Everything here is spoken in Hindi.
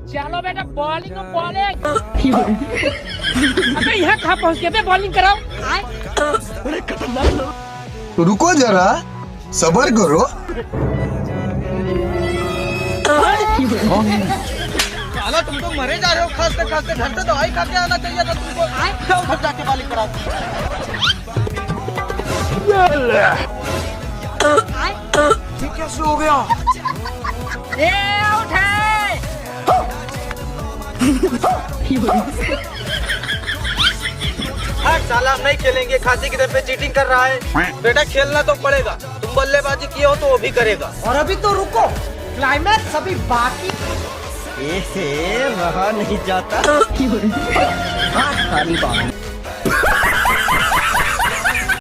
चलो बेटा बॉलिंग बॉलिंग। अबे यहाँ कहाँ पहुँच गए? बॉलिंग कराओ। रुको जरा, सबर करो। साला तुम तो मरे जा रहे हो खांसते खांसते। घर से दवाई खा के आना चाहिए था तुमको। घर जाके बॉलिंग करा। ये कैसे हो गया? ये आउट है। साला हम नहीं खेलेंगे, खांसी की दम पे चीटिंग कर रहा है। बेटा खेलना तो पड़ेगा, तुम बल्लेबाजी किए हो तो वो भी करेगा। और अभी तो रुको, क्लाइमैक्स अभी बाकी। रहा नहीं जाता।